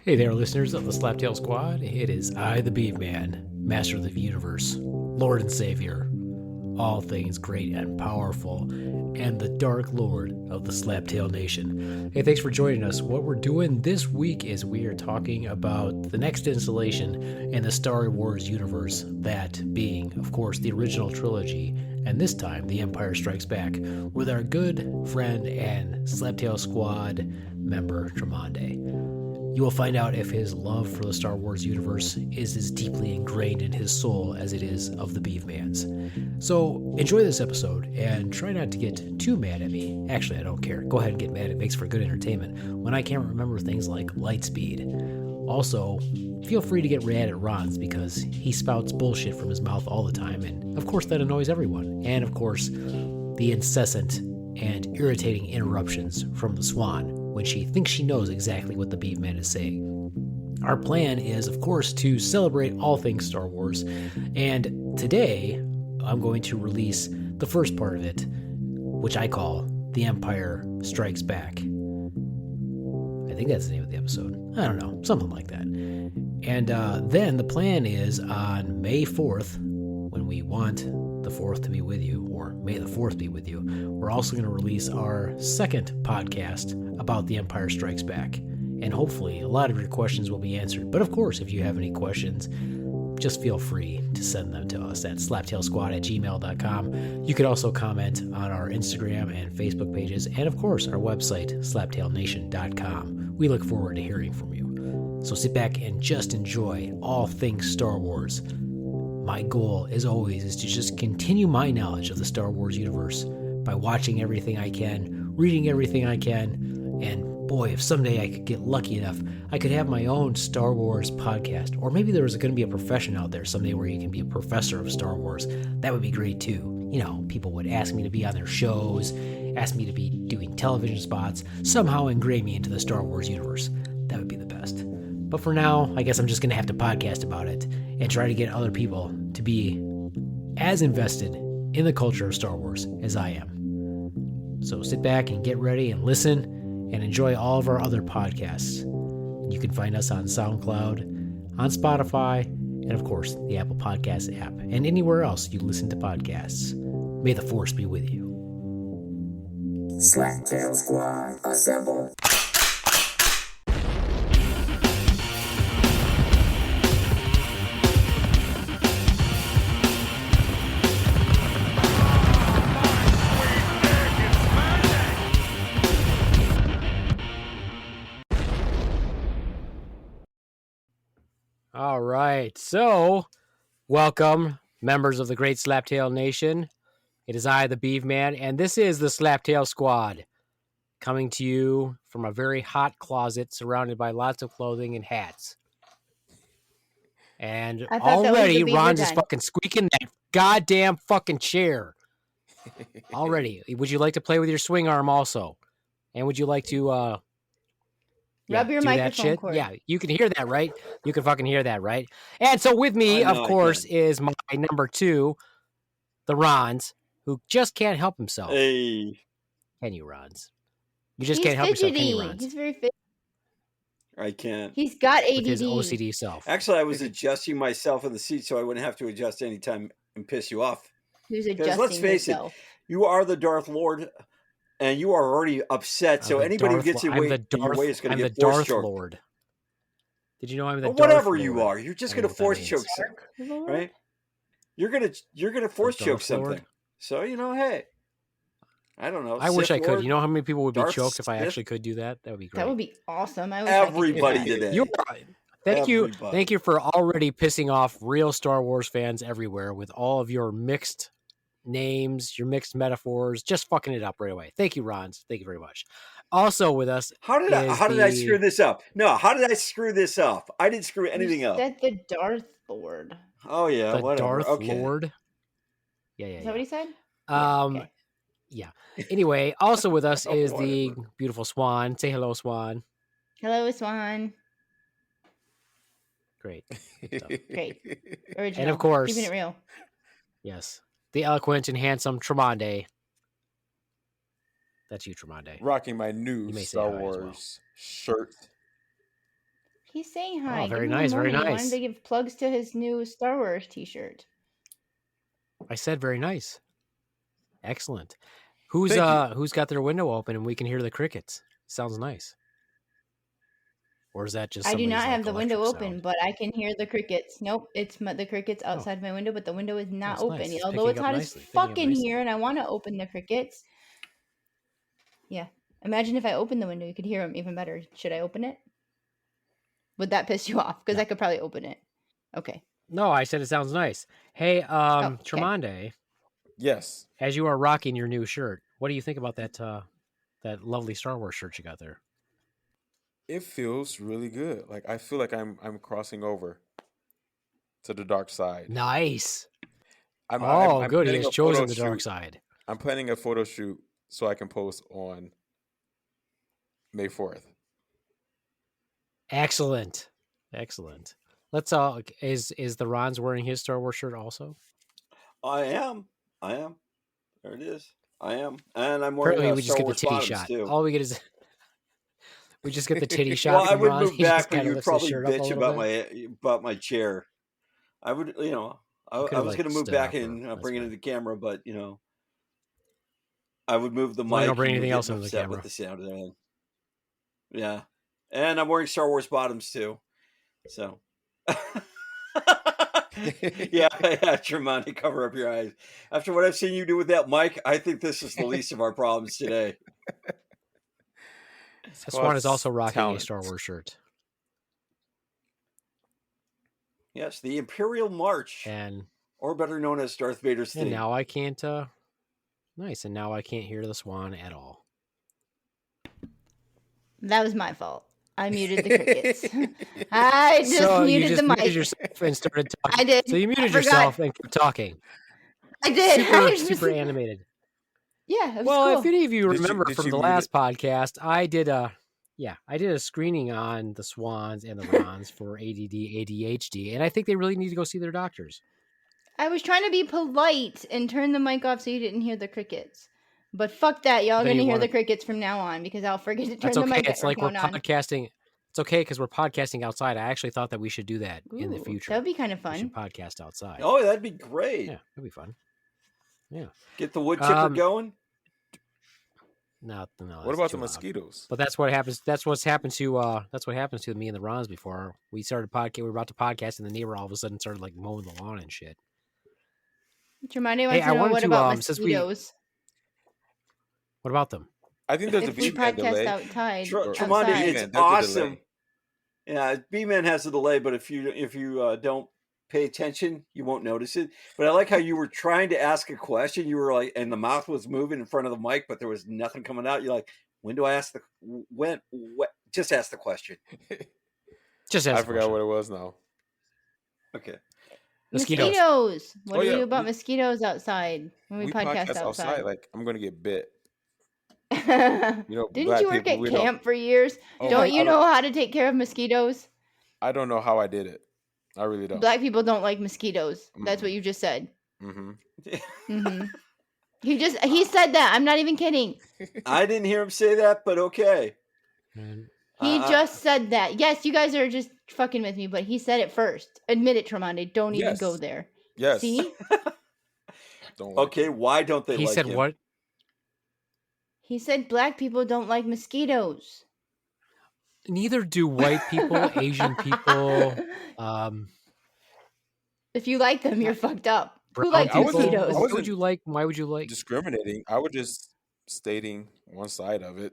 Hey there, listeners of the Slaptail Squad. It is I, the Beaveman, Master of the Universe, Lord and Savior, all things great and powerful, and the Dark Lord of the Slaptail Nation. Hey, thanks for joining us. What we're doing this week is we are talking about the next installation in the Star Wars universe, that being, of course, the original trilogy, and this time, The Empire Strikes Back, with our good friend and Slaptail Squad member, Tromondae. You will find out if his love for the Star Wars universe is as deeply ingrained in his soul as it is of the Beaveman's. So enjoy this episode and try not to get too mad at me. Actually, I don't care. Go ahead and get mad. It makes for good entertainment when I can't remember things like light speed. Also, feel free to get mad at Ron's because he spouts bullshit from his mouth all the time, and of course that annoys everyone. And of course, the incessant and irritating interruptions from the Swan when she thinks she knows exactly what the Beaveman is saying. Our plan is, of course, to celebrate all things Star Wars, and today I'm going to release the first part of it, which I call The Empire Strikes Back. I think that's the name of the episode. I don't know, something like that. And then the plan is on May 4th, when we want the 4th to be with you, or May the 4th be with you, we're also going to release our second podcast about The Empire Strikes Back. And hopefully a lot of your questions will be answered. But of course, if you have any questions, just feel free to send them to us at slaptailsquad@gmail.com. You could also comment on our Instagram and Facebook pages, and of course, our website, slaptailnation.com. We look forward to hearing from you. So sit back and just enjoy all things Star Wars. My goal, as always, is to just continue my knowledge of the Star Wars universe by watching everything I can, reading everything I can, and boy, if someday I could get lucky enough, I could have my own Star Wars podcast. Or maybe there was going to be a profession out there someday where you can be a professor of Star Wars. That would be great too. You know, people would ask me to be on their shows, ask me to be doing television spots, somehow ingrain me into the Star Wars universe. That would be the best. But for now, I guess I'm just going to have to podcast about it and try to get other people to be as invested in the culture of Star Wars as I am. So sit back and get ready and listen and enjoy all of our other podcasts. You can find us on SoundCloud, on Spotify, and of course, the Apple Podcasts app, and anywhere else you listen to podcasts. May the Force be with you. Slaptail Squad, assemble. All right, so welcome, members of the Great Slaptail Nation. It is I, the Beaveman, and this is the Slaptail Squad, coming to you from a very hot closet surrounded by lots of clothing and hats. And already, Ron's is fucking squeaking that goddamn fucking chair. Already. Would you like to play with your swing arm also? And would you like to... Rub your microphone cord. Yeah, you can hear that, right? You can fucking hear that, right? And so with me, of course, is my number 2, the Rons, who just can't help himself. Hey. Can you, Rons? You just can't help yourself, can you, Rons? He's very fit. I can't. He's got ADD. With his OCD self. Actually, I was adjusting myself in the seat so I wouldn't have to adjust anytime and piss you off. Who's adjusting let's face himself? it, you are the Darth Lord, and you are already upset. So anybody who gets in your way is going to get force choked. Lord. Did you know I'm the Darth whatever Lord? you are, you're just going to force choke something, right? You're gonna force choke something. Lord? So hey, I don't know. I wish I could. Lord, You know how many people would be Darth choked if I Smith? actually could do that? That would be great. That would be awesome. I wish Everybody I could do that. today. You're right. Thank you for already pissing off real Star Wars fans everywhere with all of your mixed names, your mixed metaphors, just fucking it up right away. Thank you, Rons. Thank you very much. Also with us, how did I screw this up? No, how did I screw this up? I didn't screw anything up. Said the Darth Lord. Oh yeah, the whatever. Darth Okay. Lord. Yeah. Is that what he said? Okay. Yeah. Anyway, also with us is Whatever. the beautiful Swan. Say hello, Swan. Hello, Swan. Great. Great. Original. And of course, keeping it real. Yes, the eloquent and handsome Tromondae. That's you, Tromondae. Rocking my new You may say Star hi as well. Wars shirt. He's saying hi. Oh, very Give him nice, a very moment. He wanted nice. to give plugs to his new Star Wars t-shirt. I said very nice. Excellent. Who's got their window open and we can hear the crickets? Sounds nice. Or is that just I do somebody's not have the window electric open, sound? but I can hear the crickets. Nope, it's the crickets outside my window, but the window is not That's open. nice. It's Although picking it's up hot nicely, as picking up fuck in nicely. here and I want to open the crickets. Yeah. Imagine if I opened the window, you could hear them even better. Should I open it? Would that piss you off? Because No. I could probably open it. Okay. No, I said it sounds nice. Hey, okay. Tromondae, Yes. as you are rocking your new shirt, what do you think about that that lovely Star Wars shirt you got there? It feels really good. Like I feel like I'm crossing over to the dark side. Nice. I'm good. He planning has a chosen photo the dark shoot. side. I'm planning a photo shoot so I can post on May 4th. Excellent. Excellent. Let's is the Ron's wearing his Star Wars shirt also? I am. There it is. I am. And I'm Apparently wearing we just Star get the Wars titty bottoms shot. too. All we get is we just get the titty shot. Well, I from would Ron. move He just back, but kinda you'd lifts his probably shirt up a bitch little bit. about my chair. I would, I could've, was going to move stood back up, or and that's bring it fine. into the camera, but I would move the As long as mic. you don't bring and anything you're else getting into the upset camera. with the sound of that. Yeah, and I'm wearing Star Wars bottoms too. So, yeah, Tremonti, cover up your eyes. After what I've seen you do with that mic, I think this is the least of our problems today. Swan is also rocking talent. a Star Wars shirt. Yes, the Imperial March, or better known as Darth Vader's theme. And now I can't. Nice, and now I can't hear the Swan at all. That was my fault. I muted the crickets. I just muted the mic. Muted yourself and started talking. I did. So you muted yourself and kept talking. I did. Super animated. Yeah, it was well, cool. if any of you remember from the last it? podcast, I did a screening on the Swans and the Rons for ADD, ADHD, and I think they really need to go see their doctors. I was trying to be polite and turn the mic off so you didn't hear the crickets. But fuck that, y'all gonna hear the crickets from now on because I'll forget to turn the mic It's like we're on. podcasting. It's okay because we're podcasting outside. I actually thought that we should do that in the future. That would be kind of fun. We should podcast outside. Oh, that'd be great. Yeah, that'd be fun. Yeah. Get the wood chipper going. No. What about the mosquitoes? But that's what happens. That's what happens to me and the Rons before we started podcast. We were about to podcast, and the neighbor all of a sudden started like mowing the lawn and shit. Tremonti wants to know what about mosquitoes. What about them? I think there's a podcast delay. outside. Tremonti, it's awesome. Yeah, B-Man has a delay, but if you don't pay attention, you won't notice it. But I like how you were trying to ask a question. You were like, and the mouth was moving in front of the mic, but there was nothing coming out. You're like, when do I ask when? Just ask the question. I forgot what it was now. Okay. Mosquitoes. What do we do about mosquitoes outside when we podcast outside? Like, I'm going to get bit. Didn't you work at camp for years? Don't you know how to take care of mosquitoes? I don't know how I did it. I really don't. Black people don't like mosquitoes. That's what you just said. He said that. I'm not even kidding. I didn't hear him say that, but okay. He just said that. Yes, you guys are just fucking with me, but he said it first. Admit it, Tromondae. Don't even go there. Yes. See? Okay, why don't they like him? He said what? He said black people don't like mosquitoes. Neither do white people, Asian people. If you like them, you're fucked up. Who likes people, mosquitoes? Why would you like discriminating? I was just stating one side of it.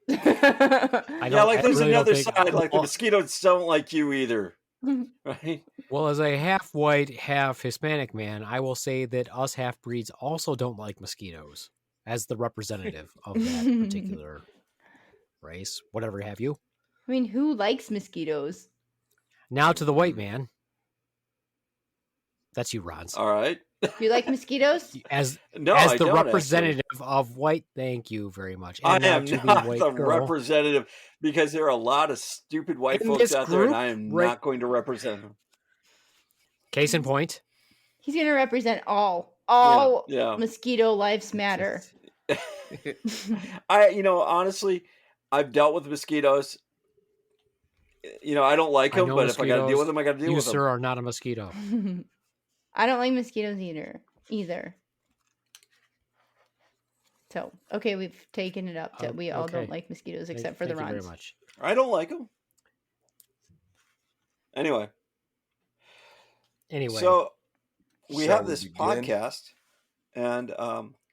There's another side. Like the mosquitoes don't like you either. Right? Well, as a half white, half Hispanic man, I will say that us half breeds also don't like mosquitoes as the representative of that particular race, whatever have you. I mean, who likes mosquitoes? Now to the white man. That's you, Rons. All right. You like mosquitoes? As the representative of white, thank you very much. And I am not the representative because there are a lot of stupid white folks out there, and I am not going to represent them. Case in point. He's going to represent all mosquito lives matter. Honestly, I've dealt with mosquitoes. I don't like I them, know but if I got to deal mosquitoes. with them, I got to deal You, with them. sir, are not a mosquito. I don't like mosquitoes either. So, okay, we've taken it up that we all don't Okay. like mosquitoes except for the Thank you very Rons. much. I don't like them. Anyway, Anyway, so we Shall have we this begin? podcast, and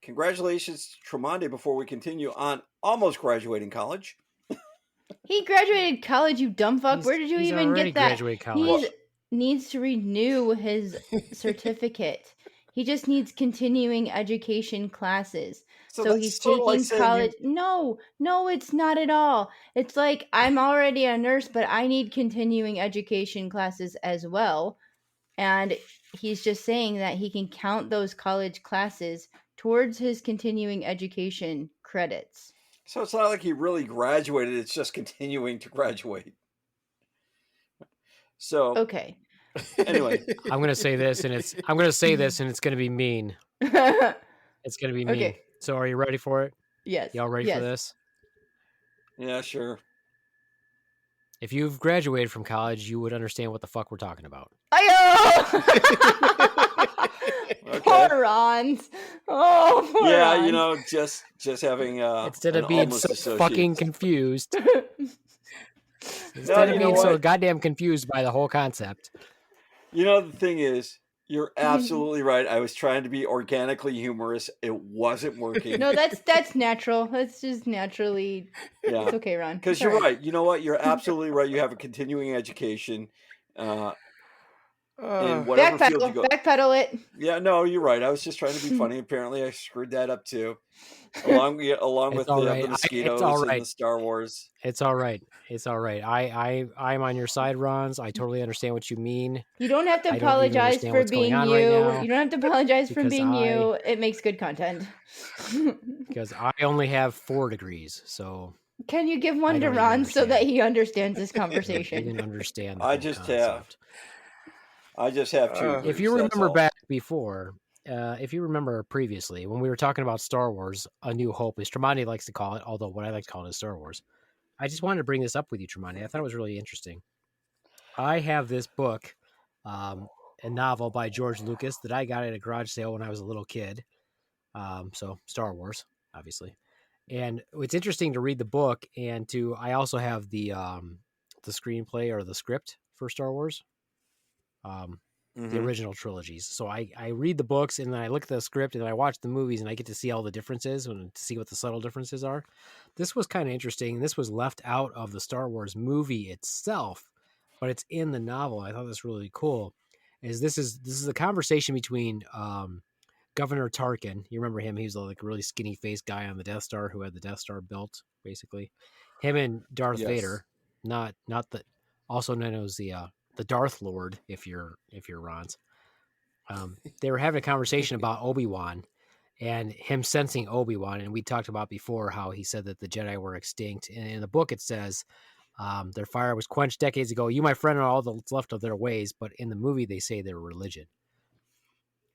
congratulations to Tromondae before we continue on almost graduating college. He graduated college, you dumb fuck. Where did you he's even already get that? graduated college. He needs to renew his certificate. He just needs continuing education classes. So that's he's sort of like taking saying college. No, it's not at all. It's like I'm already a nurse, but I need continuing education classes as well. And he's just saying that he can count those college classes towards his continuing education credits. So it's not like he really graduated; it's just continuing to graduate. So Okay. anyway, I'm gonna say this, and it's gonna be mean. Okay. It's gonna be mean. So, are you ready for it? Yes. Y'all ready for this? yeah, sure. If you've graduated from college, you would understand what the fuck we're talking about. Ayo! Poor Rons. Oh, poor Yeah, Rons. just having Instead an of being almost so associate. fucking confused. Instead of being so goddamn confused by the whole concept. The thing is, you're absolutely right. I was trying to be organically humorous. It wasn't working. No, that's natural. That's just naturally. Yeah. It's okay, Ron. Because It's you're all right. You know what? You're absolutely right. You have a continuing education in whatever field you go. Backpedal it. Yeah, no, you're right. I was just trying to be funny. Apparently, I screwed that up too. Along with the mosquitoes and the Star Wars. It's all right. It's all right. I'm on your side, Rons. I totally understand what you mean. You don't have to apologize for being you. You don't have to apologize for being you. It makes good content. Because I only have 4 degrees, so. Can you give one to Ron so that he understands this conversation? He didn't understand the I whole just concept. I just have 2 degrees. If you remember back before, if you remember previously, when we were talking about Star Wars, A New Hope, as Tremonti likes to call it, although what I like to call it is Star Wars. I just wanted to bring this up with you, Tremonti. I thought it was really interesting. I have this book, a novel by George Lucas that I got at a garage sale when I was a little kid. So Star Wars, obviously. And it's interesting to read the book, and I also have the screenplay or the script for Star Wars. The original trilogies. So I read the books and then I look at the script and I watch the movies and I get to see all the differences and to see what the subtle differences are. This was kind of interesting. This was left out of the Star Wars movie itself, but it's in the novel. I thought this was really cool. This is a conversation between Governor Tarkin. You remember him? He was like a really skinny faced guy on the Death Star who had the Death Star built, basically. Him and Darth Vader, not the also known as the Darth Lord, if you're Ron's. They were having a conversation about Obi-Wan and him sensing Obi-Wan. And we talked about before how he said that the Jedi were extinct. And in the book, it says their fire was quenched decades ago. You, my friend, are all that's left of their ways. But in the movie, they say their religion.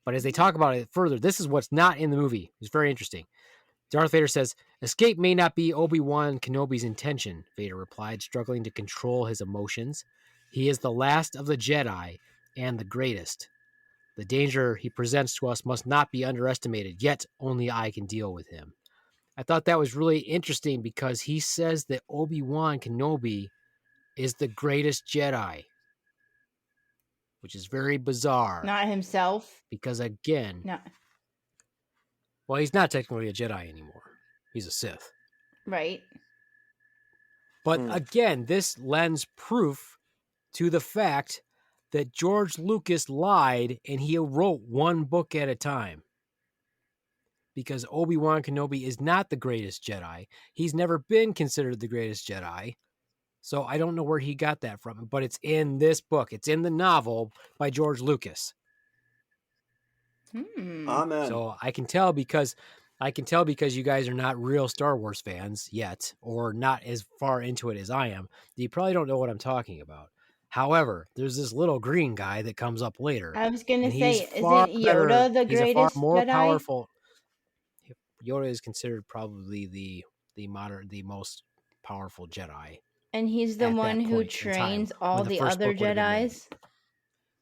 But as they talk about it further, this is what's not in the movie. It's very interesting. Darth Vader says, "Escape may not be Obi-Wan Kenobi's intention," Vader replied, struggling to control his emotions. "He is the last of the Jedi and the greatest. The danger he presents to us must not be underestimated, yet only I can deal with him." I thought that was really interesting because he says that Obi-Wan Kenobi is the greatest Jedi, which is very bizarre. Not himself. Because again, well, he's not technically a Jedi anymore. He's a Sith. Right. But again, this lends proof to the fact that George Lucas lied and he wrote one book at a time. Because Obi-Wan Kenobi is not the greatest Jedi. He's never been considered the greatest Jedi. So I don't know where he got that from, but it's in this book. It's in the novel by George Lucas. Amen. So I can tell because you guys are not real Star Wars fans yet, or not as far into it as I am, that you probably don't know what I'm talking about. However, there's this little green guy that comes up later. I was going to say, isn't Yoda the greatest He's a far more Jedi? Powerful. Yoda is considered probably the most powerful Jedi. And he's the at one that who point in time, trains when all the the first other book would have been made. Jedis.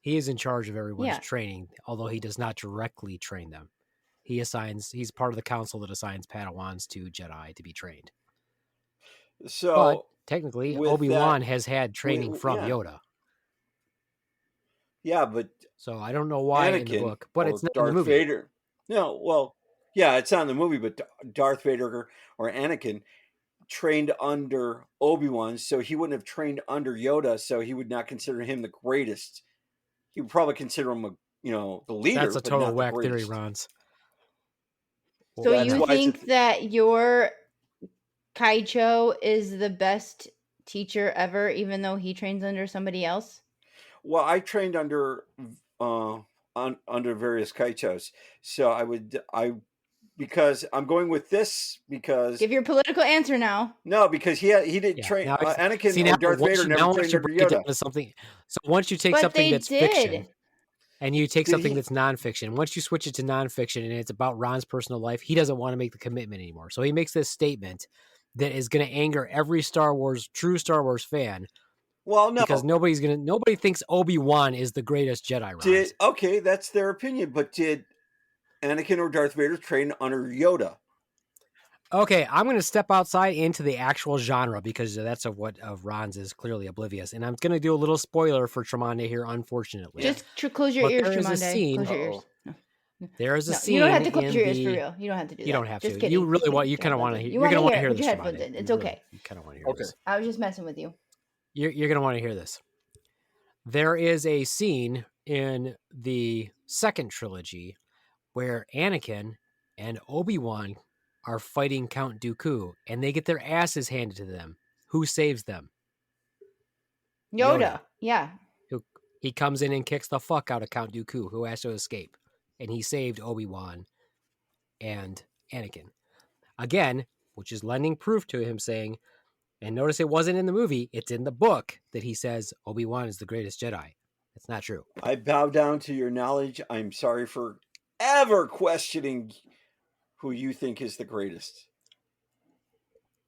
He is in charge of everyone's Yeah. training, although he does not directly train them. He's part of the council that assigns Padawans to Jedi to be trained. But So technically, with Obi-Wan that, has had training from yeah, Yoda. yeah, but So I don't know why in the Anakin book, but or it's not in the Darth movie. Vader. No, well, yeah, it's not in the movie, but Darth Vader or Anakin trained under Obi-Wan, so he wouldn't have trained under Yoda, so he would not consider him the greatest. He would probably consider him the leader, That's a but total not the whack theory, greatest. Rons. So That's you why it's think that your Kaicho is the best teacher ever, even though he trains under somebody else? well, I trained under various kaichos, so because I'm going with this because Give your political answer now. no, because he didn't Yeah. train Now, Anakin or Darth Vader never trained under break it down Yoda. to something. So once you take But something they that's did. fiction and you take Did something he? that's nonfiction, once you switch it to nonfiction and it's about Ron's personal life, he doesn't want to make the commitment anymore. So he makes this statement that is going to anger every true Star Wars fan. Well, no, Because nobody thinks Obi-Wan is the greatest Jedi, Rons. Okay, that's their opinion, but did Anakin or Darth Vader train under Yoda? Okay, I'm going to step outside into the actual genre because that's of Ron's is clearly oblivious, and I'm going to do a little spoiler for Tromondae here, unfortunately. Just close your But ears, there is a Tromondae. scene- Close your ears. Uh-oh. No. There is a No, scene. you don't have to close in your ears for the- real. You don't have to do that. You don't have Just to. kidding. You Just really kidding. want. You Put kind of your want to headphones hear. in. You're going to want to hear Put this. your headphones Tromondae. in. It's You okay. You kind of want to hear Okay. this. I was just messing with you. You're going to want to hear this. There is a scene in the second trilogy where Anakin and Obi-Wan are fighting Count Dooku, and they get their asses handed to them. Who saves them? Yoda. Yeah. He comes in and kicks the fuck out of Count Dooku, who has to escape. And he saved Obi-Wan and Anakin. Again, which is lending proof to him saying, and notice it wasn't in the movie, it's in the book that he says Obi-Wan is the greatest Jedi. It's not true. I bow down to your knowledge. I'm sorry for ever questioning who you think is the greatest.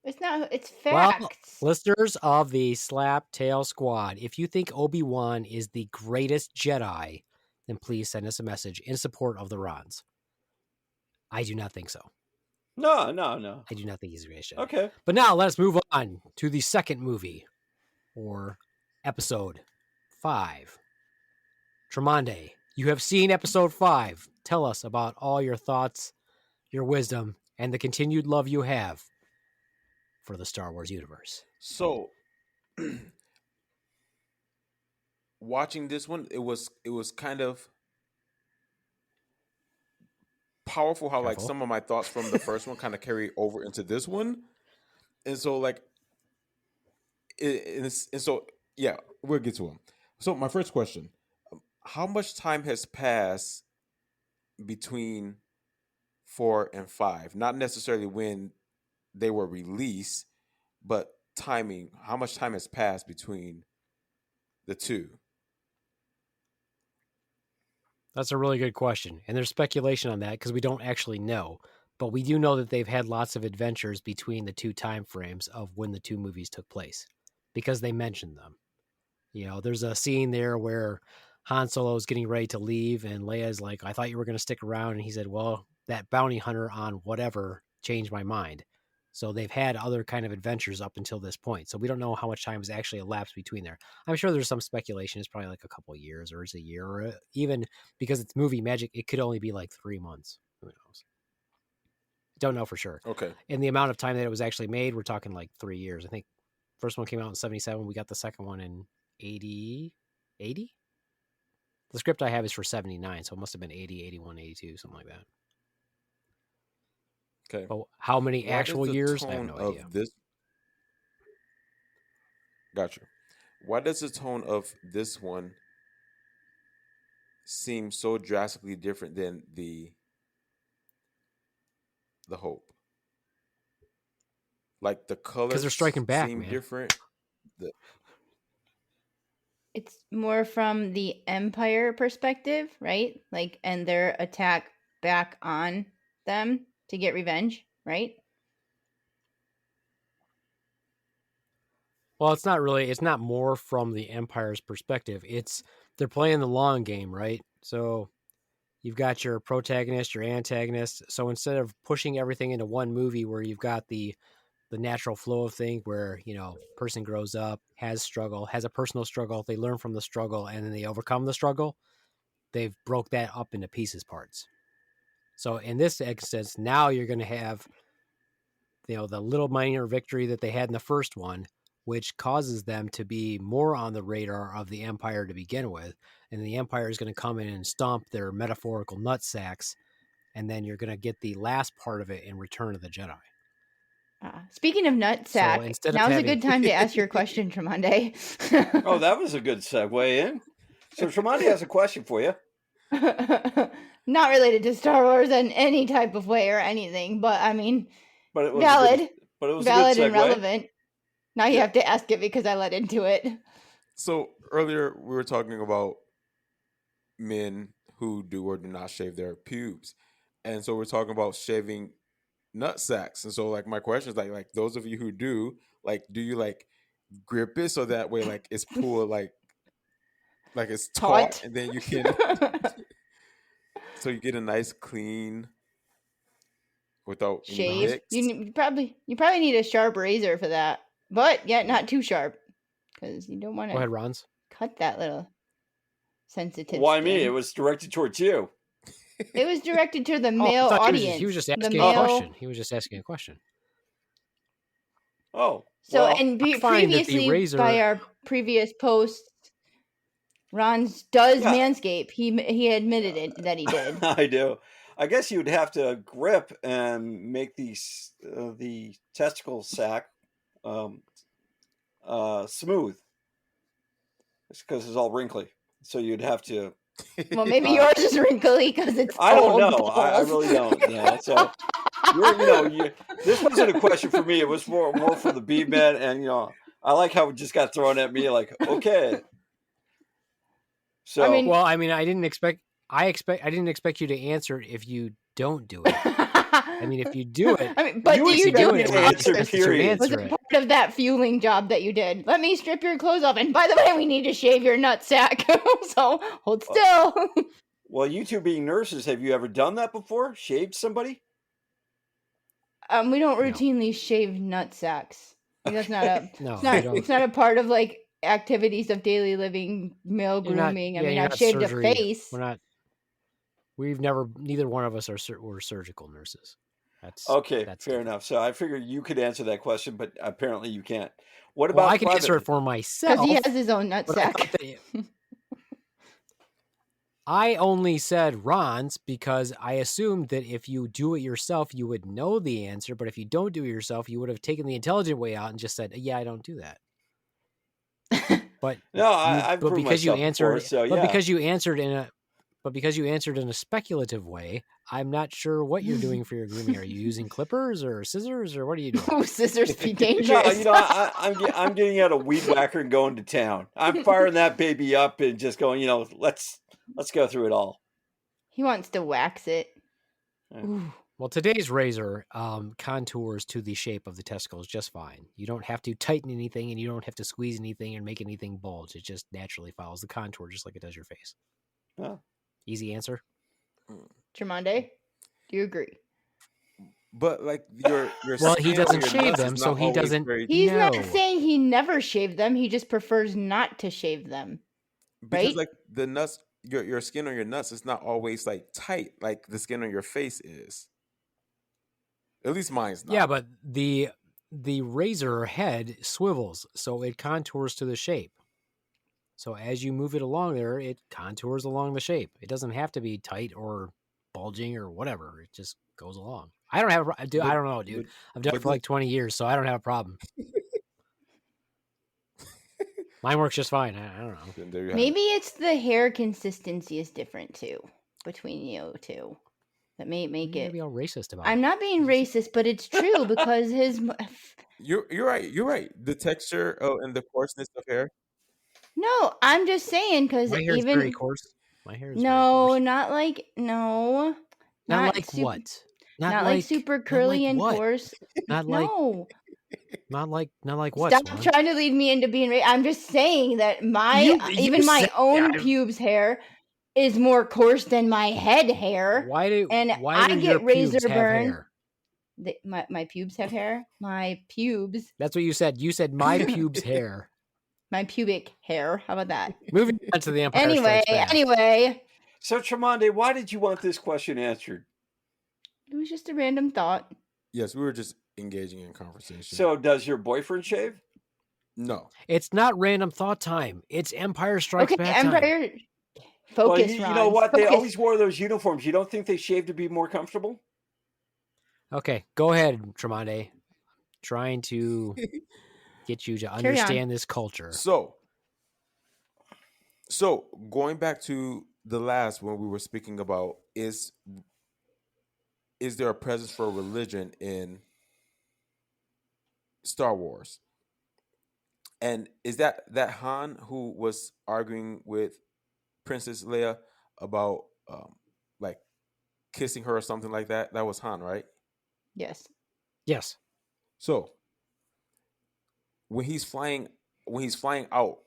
It's not. It's Well, facts. listeners of the Slap Tail Squad, if you think Obi-Wan is the greatest Jedi, then please send us a message in support of the Rons. I do not think so. No. I do not think he's the greatest Jedi. Okay. But now let's move on to the second movie, or episode 5. Tromondae, you have seen episode 5. Tell us about all your thoughts, your wisdom, and the continued love you have for the Star Wars universe. So, watching this one, it was kind of powerful how like Careful. some of my thoughts from the first one kind of carry over into this one, and so like yeah, we'll get to them. So my first question: how much time has passed between 4 and 5? Not necessarily when they were released, but timing. How much time has passed between the two? That's a really good question. And there's speculation on that because we don't actually know. But we do know that they've had lots of adventures between the two time frames of when the two movies took place because they mentioned them. You know, there's a scene there where Han Solo is getting ready to leave and Leia's like, I thought you were going to stick around. And he said, well, that bounty hunter on whatever changed my mind. So they've had other kind of adventures up until this point. So we don't know how much time has actually elapsed between there. I'm sure there's some speculation. It's probably like a couple of years or it's a year or even because it's movie magic, it could only be like 3 months. Who knows? Don't know for sure. Okay. And the amount of time that it was actually made, we're talking like 3 years. I think first one came out in 77. We got the second one in 80? The script I have is for 79. So it must have been 80, 81, 82, something like that. Okay. But how many Why actual does the years? I have tone no of idea. this? Gotcha. Why does the tone of this one seem so drastically different than the Hope? Like the colors they're striking back, seem man. different. It's more from the Empire perspective, right? Like, and their attack back on them to get revenge, right? Well, it's not really. It's not more from the Empire's perspective. They're playing the long game, right? So you've got your protagonist, your antagonist. So instead of pushing everything into one movie where you've got the natural flow of things where, person grows up, has a personal struggle, they learn from the struggle, and then they overcome the struggle, they've broke that up into pieces parts. So in this instance, now you're going to have, the little minor victory that they had in the first one, which causes them to be more on the radar of the Empire to begin with. And the Empire is going to come in and stomp their metaphorical nutsacks. And then you're going to get the last part of it in Return of the Jedi. Speaking of nutsack, instead of now's a having- good time to ask your question, Tromondae. Oh, that was a good segue in. So Tromondae has a question for you. Not related to Star Wars in any type of way or anything, but I mean, But it was valid, a good valid and segue. relevant. Now you have to ask it because I led into it. So earlier we were talking about men who do or do not shave their pubes, and so we're talking about shaving nut sacks. And so, like, my question is like those of you who do you like grip it so that way like it's pulled like it's taut, and then you can so you get a nice clean without any shave. nicks. You probably need a sharp razor for that, but yet not too sharp because you don't want Go ahead, to Rons. cut that little sensitive. Why skin. me? It was directed towards you. It was directed to the I male thought audience. He was just The asking a male- question. He was just asking a question. Oh, So, well, and I find that the previously, razor- by our previous posts, Ron's does Yeah. manscape. He admitted it that he did. I do. I guess you'd have to grip and make the testicle sac smooth. It's because it's all wrinkly. So you'd have to. Well, maybe yours is wrinkly because it's I don't old know. I balls. really don't. Yeah. So this wasn't a question for me. It was more for the Beaveman, and I like how it just got thrown at me. Like, okay. So I mean- I didn't expect. I didn't expect you to answer it if you don't do it. I mean, if you do it, I mean, but You do you expect do me it? to Ron? answer, Was period. it part of that fueling job that you did? Let me strip your clothes off. And by the way, we need to shave your nutsack. So hold still. well, you two being nurses, have you ever done that before? Shaved somebody? We don't routinely shave nutsacks. Like, that's not a. no, It's you not. don't. It's not a part of like activities of daily living, male You're not- grooming. I yeah, mean, you're I've not shaved surgery. a face. We're not. Neither one of us were surgical nurses. Okay, that's fair different. enough. So I figured you could answer that question, but apparently you can't. What Well, about I can answer it privately? for myself. Because he has his own but I nutsack. thought that- I only said Ron's because I assumed that if you do it yourself, you would know the answer. But if you don't do it yourself, you would have taken the intelligent way out and just said, "Yeah, I don't do that." But No, I've proved because you myself answered, before, so but yeah. because you answered in a speculative way, I'm not sure what you're doing for your grooming. Are you using clippers or scissors or what are you doing? Oh, scissors be No, dangerous. I'm getting out a weed whacker and going to town. I'm firing that baby up and just going, let's go through it all. He wants to wax it. Yeah. Ooh. Well, today's razor contours to the shape of the testicles just fine. You don't have to tighten anything, and you don't have to squeeze anything and make anything bulge. It just naturally follows the contour, just like it does your face. Oh. Easy answer. Tremonde, do you agree? But like your Well, he skin doesn't on your shave nuts them, is so not he always doesn't- very- He's not No. saying he never shaved them. He just prefers not to shave them. because right? like the nuts, your skin on your nuts is not always like tight like the skin on your face is. At least mine's not. Yeah, but the razor head swivels, so it contours to the shape. So as you move it along there, it contours along the shape. It doesn't have to be tight or bulging or whatever. It just goes along. I don't have a dude. I don't know, dude. I've done it but for like 20 years, so I don't have a problem. Mine works just fine. I don't know. Then there you have Maybe it. it's the hair consistency is different too between you two. That may make You're it. gonna be all racist about I'm it. not being racist, but it's true because his. You're right. You're right. The texture and the coarseness of hair. No, I'm just saying because My hair is very even coarse. My hair is very no, coarse. not like no, Not like sup- what? Not like super curly like and what? coarse. Not like No, Not like what? Stop Swan? trying to lead me into being racist. I'm just saying that You even my said- own I- pubes hair is more coarse than my head hair. Why do I your get pubes razor have burn. hair? My pubes have hair. My pubes. That's what you said. You said my pubes hair. My pubic hair. How about that? Moving on to the Empire Strikes Back. Anyway. So, Tromondae, why did you want this question answered? It was just a random thought. Yes, we were just engaging in conversation. So, does your boyfriend shave? No. It's not random thought time. It's Empire Strikes Back time. Empire. Focus, well, you Ron. know what? Focus. They always wore those uniforms. You don't think they shaved to be more comfortable? Okay, go ahead, Tromondae. Trying to get you to understand this culture. So going back to the last when we were speaking about is there a presence for religion in Star Wars? And is that Han who was arguing with Princess Leia about like kissing her or something like that? That was Han, right? Yes. Yes. So when he's flying out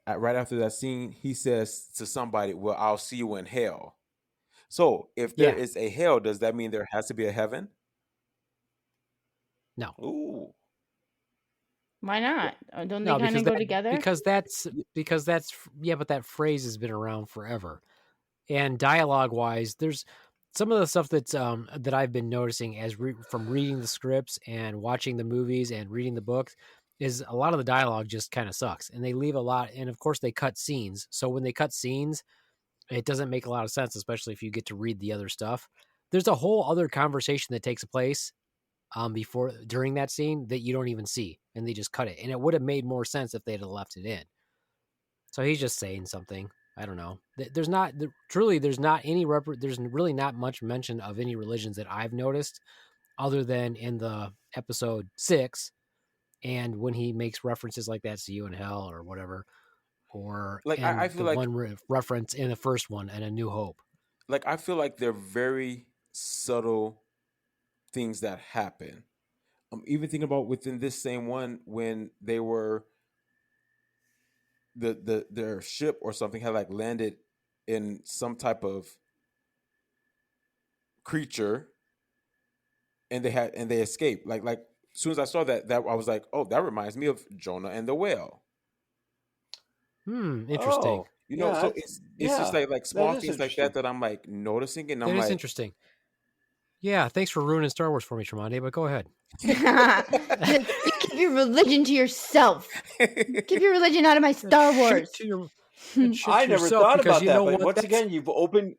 right after that scene, he says to somebody, "Well, I'll see you in hell." So if there is a hell, does that mean there has to be a heaven? No. Ooh. Why not? Don't they kind of go together? Because that's but that phrase has been around forever. And dialogue wise, there's some of the stuff that's that I've been noticing from reading the scripts and watching the movies and reading the books is a lot of the dialogue just kind of sucks, and they leave a lot. And of course, they cut scenes. So when they cut scenes, it doesn't make a lot of sense, especially if you get to read the other stuff. There's a whole other conversation that takes place during that scene that you don't even see, and they just cut it. And it would have made more sense if they'd have left it in. So he's just saying something. I don't know. There's really not much mention of any religions that I've noticed, other than in the episode 6, and when he makes references like that, "See you in hell" or whatever, or like I feel the like one reference in the first one and A New Hope. Like I feel like they're very subtle things that happen. I'm even thinking about within this same one when they were their ship or something had like landed in some type of creature and they escaped. Like as soon as I saw that I was like, oh, that reminds me of Jonah and the whale. Interesting. So it's just like small things like that I'm like noticing, and I'm like, interesting. Yeah, thanks for ruining Star Wars for me, Tromondae, but go ahead. You keep your religion to yourself. Keep your religion out of my Star Wars. I never thought about that, but once again, you've opened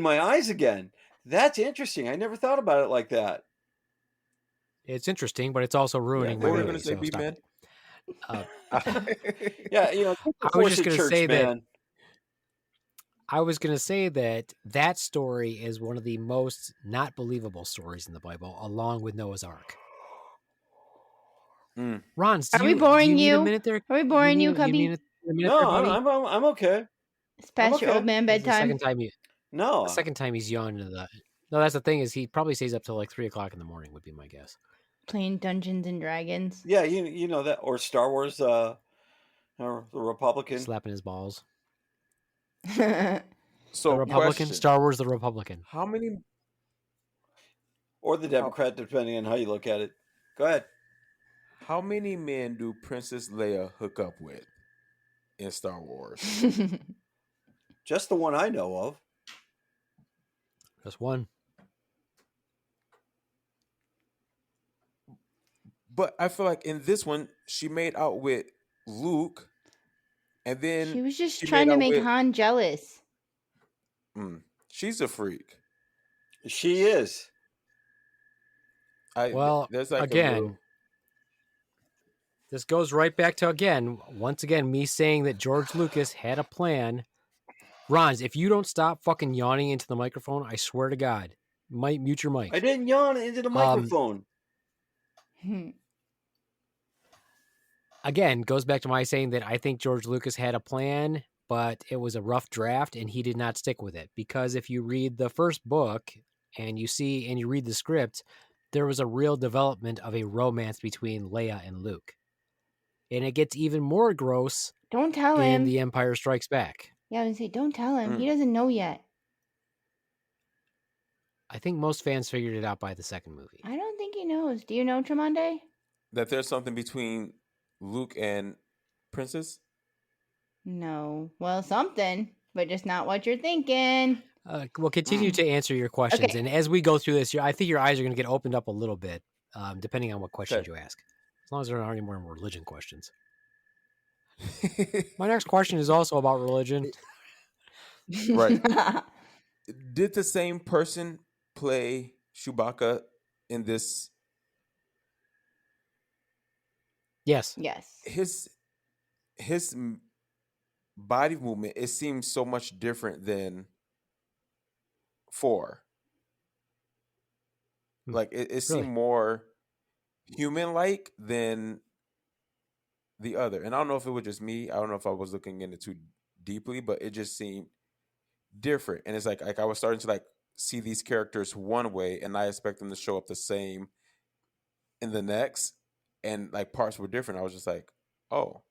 my eyes again. That's interesting. I never thought about it like that. It's interesting, but it's also ruining my movie. What were you movie, going to say, so Beaveman? I was just going to say that. I was going to say that story is one of the most not believable stories in the Bible, along with Noah's Ark. Ron, are we boring you? Need a minute there? Are we boring you, Cubby? No, I'm okay. It's past your old man bedtime. The second time he's yawned into that. No, that's the thing is he probably stays up till like 3:00 in the morning would be my guess. Playing Dungeons and Dragons. Yeah, you know that, or Star Wars, or the Republican slapping his balls. So the Republican, Star Wars, the Republican. How many? Or the Democrat, depending on how you look at it. Go ahead. How many men do Princess Leia hook up with in Star Wars? Just the one I know of. Just one. But I feel like in this one, she made out with Luke, and then she was just trying to make Han jealous. She's a freak. She is. There's like again, this goes right back to once again, me saying that George Lucas had a plan. Ron, if you don't stop fucking yawning into the microphone, I swear to God, might mute your mic. I didn't yawn into the microphone. Again, goes back to my saying that I think George Lucas had a plan, but it was a rough draft and he did not stick with it. Because if you read the first book and you read the script, there was a real development of a romance between Leia and Luke. And it gets even more gross Don't tell in him. The Empire Strikes Back. Yeah, I would say, don't tell him. He Mm. doesn't know yet. I think most fans figured it out by the second movie. I don't think he knows. Do you know, Tromondae? That there's something between Luke and Princess? No. Well, something, but just not what you're thinking. We'll continue to answer your questions. Okay. And as we go through this, I think your eyes are going to get opened up a little bit, depending on what questions Okay. you ask. As long as there aren't any more religion questions. My next question is also about religion. Right. Did the same person play Chewbacca in this? Yes. Yes. His body movement, it seems so much different than 4. Like it seemed Really? more human-like than the other. And I don't know if it was just me. I don't know if I was looking into too deeply, but it just seemed different. And it's like I was starting to like see these characters one way, and I expect them to show up the same in the next, and like parts were different. I was just like, oh,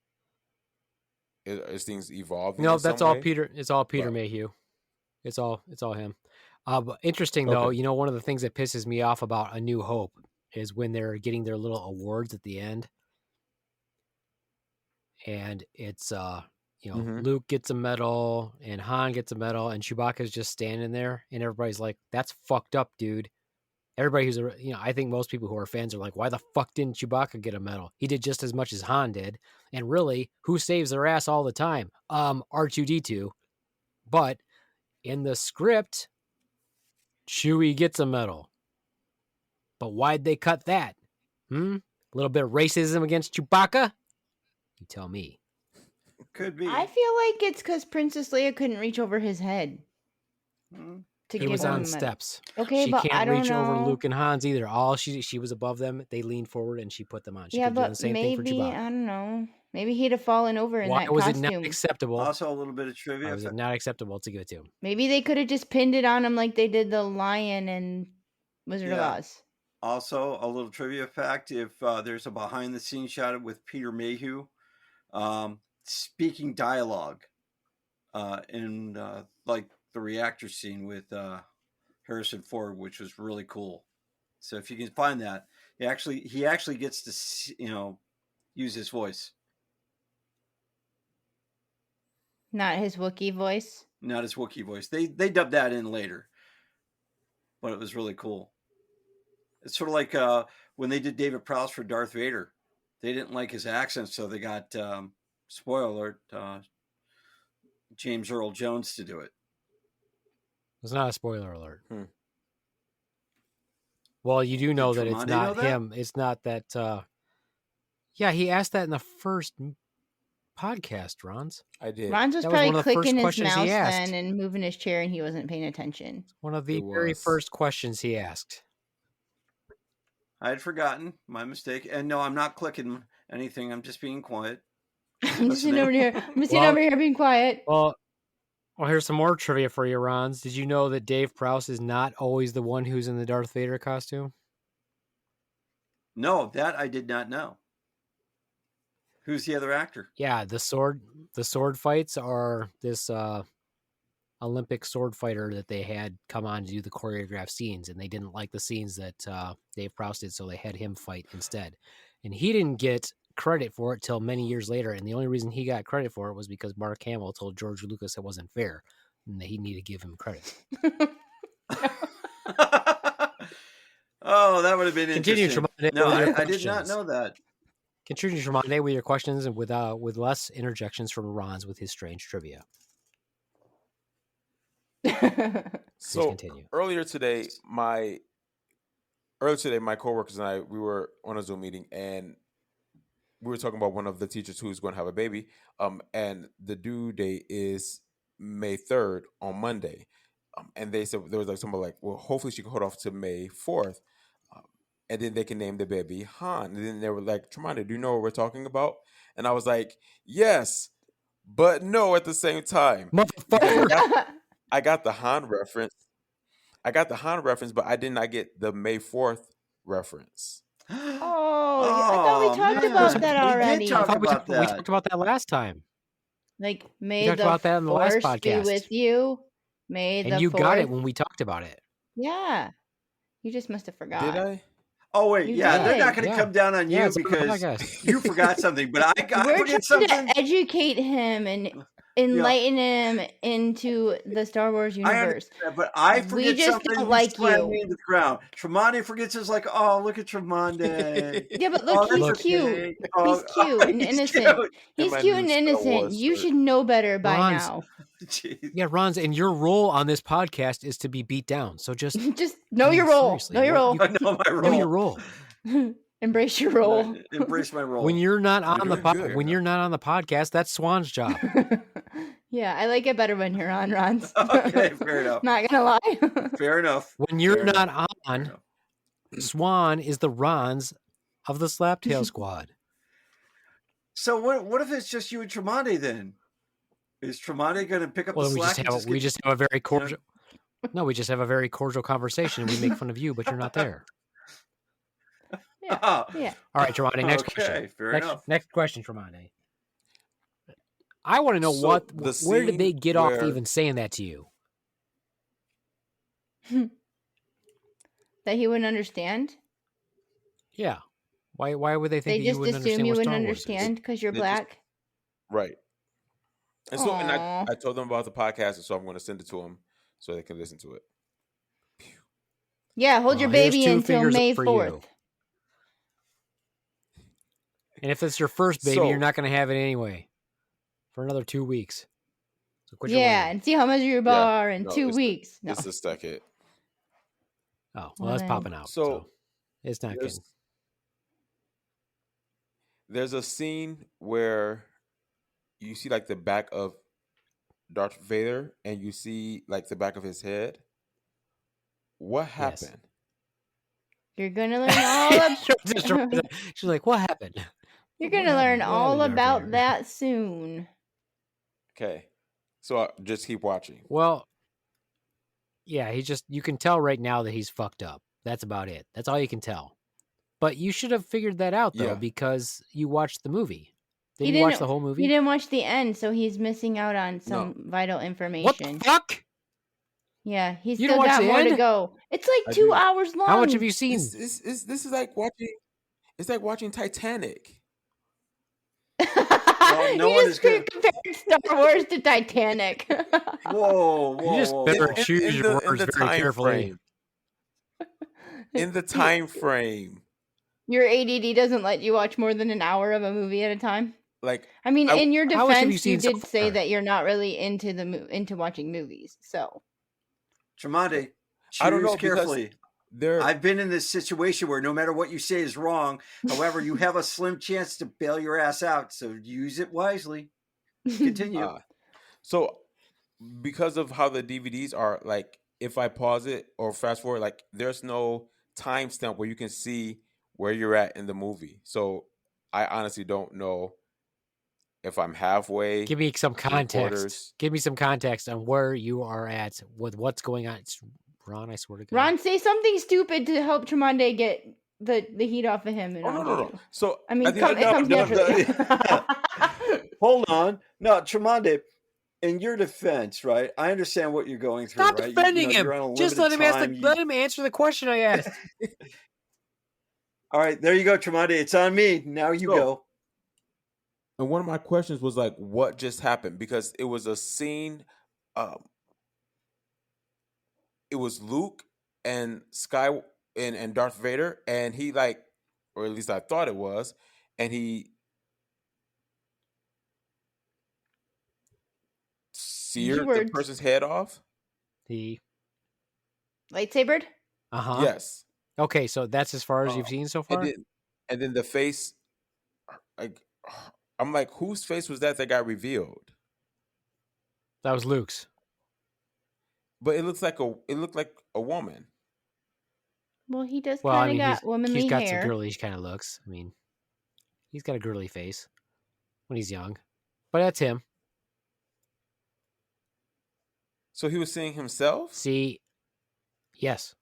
is things evolving? No, in that's some all way? Peter. It's all Peter But- Mayhew. It's all him. But interesting though, Okay. one of the things that pisses me off about A New Hope is when they're getting their little awards at the end, and it's Mhm. Luke gets a medal and Han gets a medal and Chewbacca's just standing there and everybody's like, "That's fucked up, dude." Everybody who's I think most people who are fans are like, "Why the fuck didn't Chewbacca get a medal? He did just as much as Han did." And really, who saves their ass all the time? R2D2. But in the script, Chewie gets a medal. But why'd they cut that? A little bit of racism against Chewbacca? You tell me. Could be. I feel like it's because Princess Leia couldn't reach over his head Mm. to He give was him on a medal. steps. Okay, She but I can't don't reach know. over Luke and Hans either. All she was above them. They leaned forward and she put them on. She Yeah, could have done the but same thing for maybe, Chewbacca. I don't know. Maybe he'd have fallen over in Why that was it not costume. acceptable? Also, a little bit of Why trivia. was it not acceptable to give it to him? Maybe they could have just pinned it on him like they did the lion in Wizard of Yeah. Oz. Also, a little trivia fact: if there's a behind-the-scenes shot with Peter Mayhew speaking dialogue in like the reactor scene with Harrison Ford, which was really cool. So if you can find that, he actually gets to use his voice, Not his Wookiee voice. not his Wookiee voice. They dubbed that in later, but it was really cool. It's sort of like when they did David Prowse for Darth Vader. They didn't like his accent, so they got spoiler alert, James Earl Jones to do it. It's not a spoiler alert. Well, you do know that it's Tromondae not know that? him. It's not that. Yeah, he asked that in the first podcast, Ron's. I did. Ron's was That was probably one of the first clicking his questions he mouse asked. then and moving his chair, and he wasn't paying attention. One of the It very was. first questions he asked. I had forgotten. My mistake. And no, I'm not clicking anything. I'm just being quiet. I'm just sitting Listening. over here. I'm just sitting Well- over here being quiet. Well, here's some more trivia for you, Ron's. Did you know that Dave Prowse is not always the one who's in the Darth Vader costume? No, that I did not know. Who's the other actor? Yeah, the sword fights are this Olympic sword fighter that they had come on to do the choreographed scenes, and they didn't like the scenes that Dave Prowse did, so they had him fight instead. And he didn't get credit for it till many years later, and the only reason he got credit for it was because Mark Hamill told George Lucas it wasn't fair, and that he needed to give him credit. Oh, that would have been Continue, interesting. Tremonti, No, with your I did not questions. know that. Continue, Tremonti, with your questions and with less interjections from Ron's with his strange trivia. So continue. earlier today, my coworkers and I, we were on a Zoom meeting, and we were talking about one of the teachers who's going to have a baby. And the due date is May 3rd on Monday. And they said there was like somebody like, well, hopefully she can hold off to May 4th. And then they can name the baby Han. And then they were like, Tromondae, do you know what we're talking about? And I was like, yes, but no at the same time. Motherfucker! I got the Han reference. But I did not get the May 4th reference. Oh, I thought we talked man. about that We already. did talk about we that. talked about that last time. Like, We may talked the about that in the last force be podcast. with you. May And the you got it force. when we talked about it. Yeah. You just must have forgot. Did I? Oh wait, You yeah, they're did. not going to come down on you it's on the because podcast. you forgot something. But I We're forget trying something. to educate him and enlighten him into the Star Wars I universe. understand, but I We forget just something. don't You like slam you. me into the ground. Tremondae forgets. Is like, oh, look at Tremondae. Yeah, but Oh, look, he's that's cute. okay. Oh, He's cute and he's innocent. cute. He's my cute new and Star innocent. Wars You shirt. should know better by Ron's- now. Jeez. Yeah, Ron's, and your role on this podcast is to be beat down. So just Just know your role. seriously, Know your role. I know my know your role. role. Embrace your role. Embrace my role. When you're not on You're the doing good. when you're not on the podcast, that's Swan's job. Yeah, I like it better when you're on, Ron. Okay, fair enough. Not gonna lie. Fair enough. When you're Fair not enough. Fair on, enough. Swan is the Rons of the Slaptail Squad. So what if it's just you and Tremondae then? Is Tremondae going to pick up Well, the then slack? we just have a very cordial. No, we just have a very cordial conversation, and we make fun of you, but you're not there. Yeah. Yeah. All right, Tremondae, next question. Okay, fair enough. Next question, Tremondae. I want to know So where did they scene get off where- even saying that to you? That he wouldn't understand. Yeah. Why would they think They that you just wouldn't assume understand you what wouldn't Star Wars is? understand because you're They just- black. Right. And so, and Aw. I told them about the podcast, and so I'm going to send it to them so they can listen to it. Yeah, hold your Well, here's baby 2 until fingers up May for 4th. you. And if it's your first baby, So- you're not going to have it anyway for another 2 weeks. So quit your Yeah, whining. and see how much you are in no, 2 it's- weeks. No. It's the second. Oh, well, Well, that's then- popping out. So, So it's not good. There's a scene where you see like the back of Darth Vader, and you see like the back of his head. What Yes. happened? You're gonna learn all She's like, what happened? You're What gonna learn happened? What all happened, Darth about Vader? that soon. Okay, so just keep watching. Well, yeah, you can tell right now that he's fucked up. That's about it. That's all you can tell. But you should have figured that out, though, Yeah. because you watched the movie. He Did you watch didn't- the whole movie? He didn't watch the end, so he's missing out on some vital What information. the fuck? Yeah, he's You still didn't watch got the more to end? go. It's I like 2 do. hours long. How much have you seen? This is like watching. It's like watching Titanic. no you one just is gonna- compared Star Wars to Titanic. Whoa, You just whoa, better whoa. choose your words very time carefully. frame. In the time frame, Your ADD doesn't let you watch more than an hour of a movie at a time. like I mean, I- in your How much have you defense, you seen so did say far? that you're not really into into watching movies. So Tremondae, I don't choose know, because carefully. there. I've been in this situation where no matter what you say is wrong. However, you have a slim chance to bail your ass out. So use it wisely. Continue. So because of how the DVDs are, like if I pause it or fast forward, like there's no timestamp where you can see where you're at in the movie. So I honestly don't know if I'm halfway. Give me some context. quarters. Give me some context on where you are at with what's going on. Ron, I swear to God. Ron, say something stupid to help Tremondae get the heat off of him. And Oh, no, onto no, no. you. So I mean, think- it comes no, naturally. Hold on. No, Tremondae, in your defense, right? I understand what you're going through. Stop right? You- defending you're him. on a Just let limited him time. let him answer the question I asked. All right, there you go, Tremondae. It's on me. Now you So- go. And one of my questions was like, what just happened? Because it was a scene. It was Luke and Sky and Darth Vader, and he like, or at least I thought it was, and he seared the words. person's head off. The Lightsabered? uh-huh. Yes, Okay, so that's as far as you've seen so far? and then the face, like, I'm like, whose face was that got revealed? That was Luke's. But it looked like a woman. Well, he does Well, I kind of mean, got womanly he's got hair. some girlish kind of looks. I mean, he's got a girly face when he's young. But that's him. So he was seeing himself. See, yes.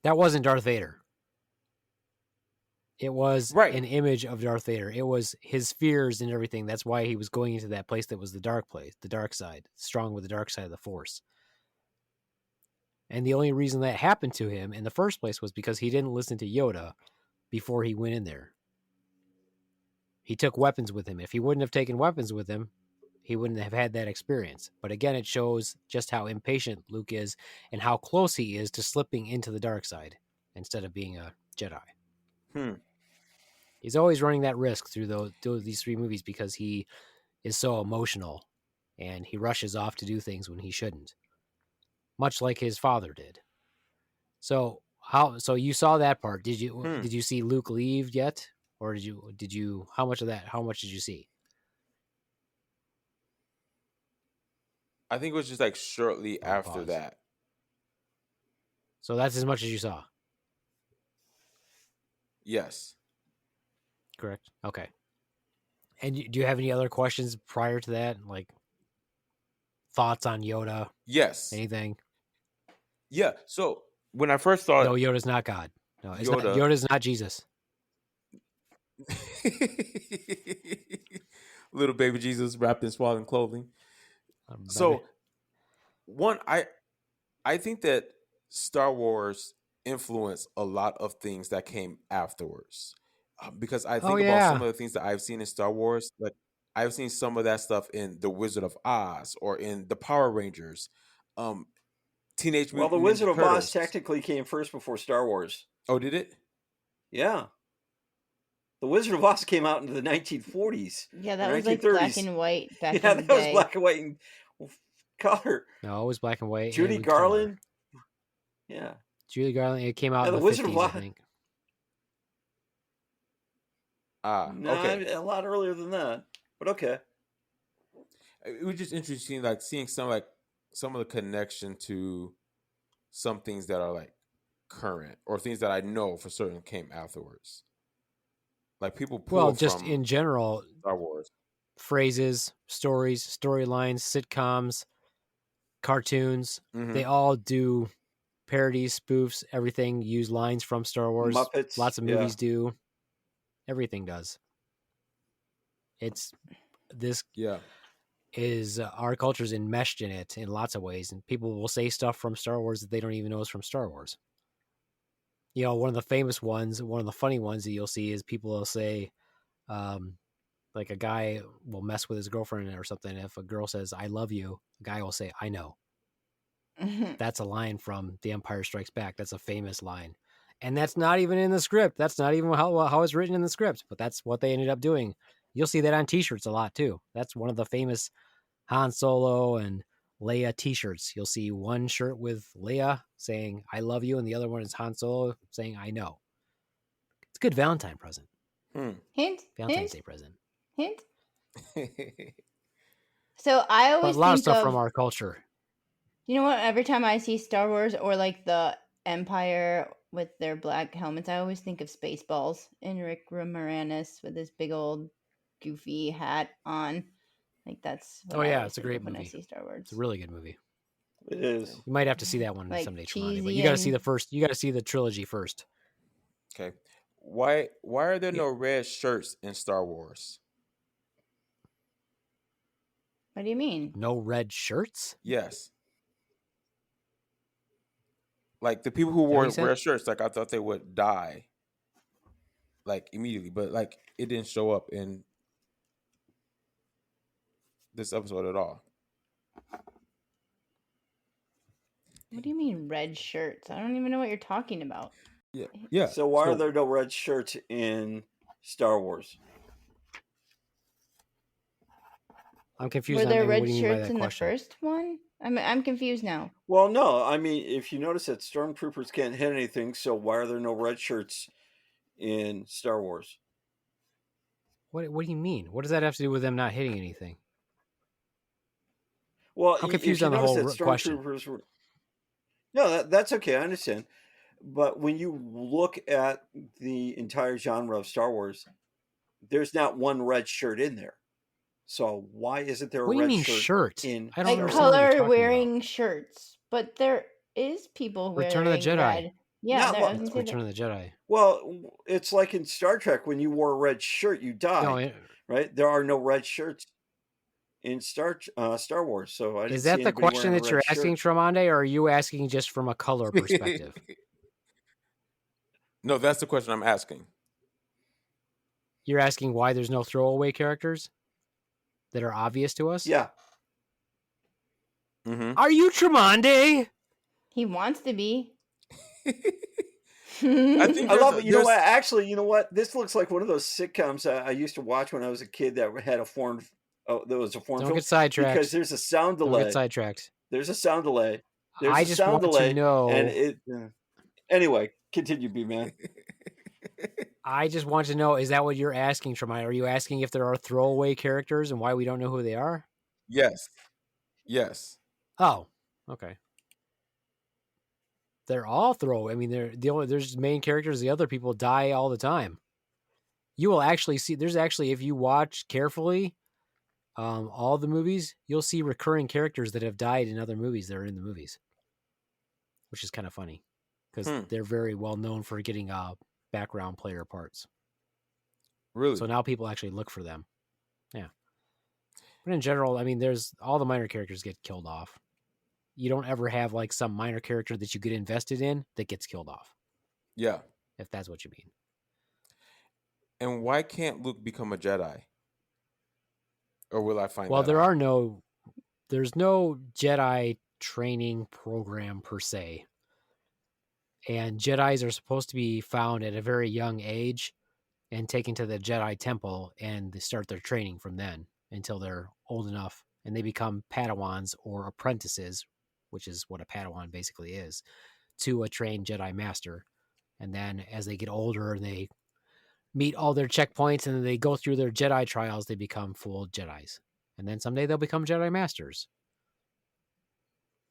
That wasn't Darth Vader. It was Right. an image of Darth Vader. It was his fears and everything. That's why he was going into that place that was the dark place, the dark side, strong with the dark side of the Force. And the only reason that happened to him in the first place was because he didn't listen to Yoda before he went in there. He took weapons with him. If he wouldn't have taken weapons with him, he wouldn't have had that experience. But again, it shows just how impatient Luke is and how close he is to slipping into the dark side instead of being a Jedi. He's always running that risk through these three movies because he is so emotional and he rushes off to do things when he shouldn't, much like his father did. So you saw that part? Did you see Luke leave yet, or did you? How much did you see? I think it was just like shortly after that. So that's as much as you saw. Yes. Correct. Okay. And do you have any other questions prior to that? Like thoughts on Yoda? Yes. Anything? Yeah. So when I first saw no, Yoda's not God. No, Yoda. Yoda's not Jesus. Little baby Jesus wrapped in swaddling clothing. So one, I think that Star Wars influenced a lot of things that came afterwards. Because I think about some of the things that I've seen in Star Wars. Like I've seen some of that stuff in The Wizard of Oz or in the Power Rangers. Teenage Mutant The Wizard of Turtles. Oz technically came first before Star Wars. Oh, did it? Yeah. The Wizard of Oz came out in the 1940s. Yeah, that was like black and white back in the day. Yeah, that was black and white and color. No, it was black and white. Judy Garland. Color. Yeah. Judy Garland. It came out in the Wizard 50s, of Oz. I think. Okay. A lot earlier than that, but okay. It was just interesting, like seeing some of the connection to some things that are like current or things that I know for certain came afterwards. Like people pull just from in general, Star Wars phrases, stories, storylines, sitcoms, cartoons. They all do parodies, spoofs, everything. Use lines from Star Wars. Muppets. Lots of movies do. Everything does. Is our culture's enmeshed in it in lots of ways, and people will say stuff from Star Wars that they don't even know is from Star Wars. One of the famous ones, one of the funny ones that you'll see is people will say, like a guy will mess with his girlfriend or something. If a girl says, "I love you," a guy will say, "I know." That's a line from The Empire Strikes Back. That's a famous line. And that's not even in the script. That's not even how it's written in the script, but that's what they ended up doing. You'll see that on t-shirts a lot too. That's one of the famous Han Solo and Leia t-shirts. You'll see one shirt with Leia saying, "I love you," and the other one is Han Solo saying, "I know." It's a good Valentine present. Hint. Valentine's Day present. Hint. So I always a lot of stuff from our culture. You know what? Every time I see Star Wars or like the Empire with their black helmets, I always think of Spaceballs and Rick Moranis with his big old goofy hat on. Like that's it's a great movie. When I see Star Wars, it's a really good movie. It is. You might have to see that one like someday, Tromondae, but you got to see the first. You got to see the trilogy first. Okay, why are there no red shirts in Star Wars? What do you mean? No red shirts? Yes. Like the people who wore red shirts, like I thought they would die, like immediately, but like it didn't show up in this episode at all. What do you mean red shirts? I don't even know what you're talking about. Yeah. So why are there no red shirts in Star Wars? I'm confused. Were there red shirts in the first one? I'm confused now. Well, no. I mean, if you notice that stormtroopers can't hit anything, so why are there no red shirts in Star Wars? What do you mean? What does that have to do with them not hitting anything? Well, I'm confused on the whole question. No, that's okay. I understand. But when you look at the entire genre of Star Wars, there's not one red shirt in there. So why isn't there a red shirt in I don't understand color wearing shirts? But there is people wearing Return of the Jedi. red. Yeah, Not I lo- was gonna say Return that. of the Jedi. Well, it's like in Star Trek when you wore a red shirt, you No, died, right? There are no red shirts in Star Wars, so I is didn't see that the anybody question wearing a that you're red asking, shirt. Tromondae, or are you asking just from a color perspective? No, that's the question I'm asking. You're asking why there's no throwaway characters that are obvious to us? Yeah, Mm-hmm. Are you Tromondae? He wants to be. I think I love it. You know there's what? Actually, you know what? This looks like one of those sitcoms I used to watch when I was a kid that had a foreign. Oh, there was a foreign Don't film get sidetracked. because there's a sound Don't get delay. sidetracked. There's a sound delay. There's I a just sound want to delay, and know. it. Anyway, continue, B-Man. I just want to know, is that what you're asking, Tromondae? Are you asking if there are throwaway characters and why we don't know who they are? yes. Yes. Oh, okay. They're all throwaway. I mean, there's main characters. The other people die all the time. You will actually see. There's actually, if you watch carefully, all the movies, you'll see recurring characters that have died in other movies that are in the movies, which is kind of funny because they're very well known for getting background player parts. Really? So now people actually look for them. Yeah. But in general, I mean, there's all the minor characters get killed off. You don't ever have like some minor character that you get invested in that gets killed off. Yeah. If that's what you mean. And why can't Luke become a Jedi? Or will I find Well, that out? there's no Jedi training program per se. And Jedis are supposed to be found at a very young age and taken to the Jedi temple, and they start their training from then until they're old enough and they become Padawans or apprentices, which is what a Padawan basically is, to a trained Jedi master. And then as they get older and they meet all their checkpoints and they go through their Jedi trials, they become full Jedis. And then someday they'll become Jedi masters.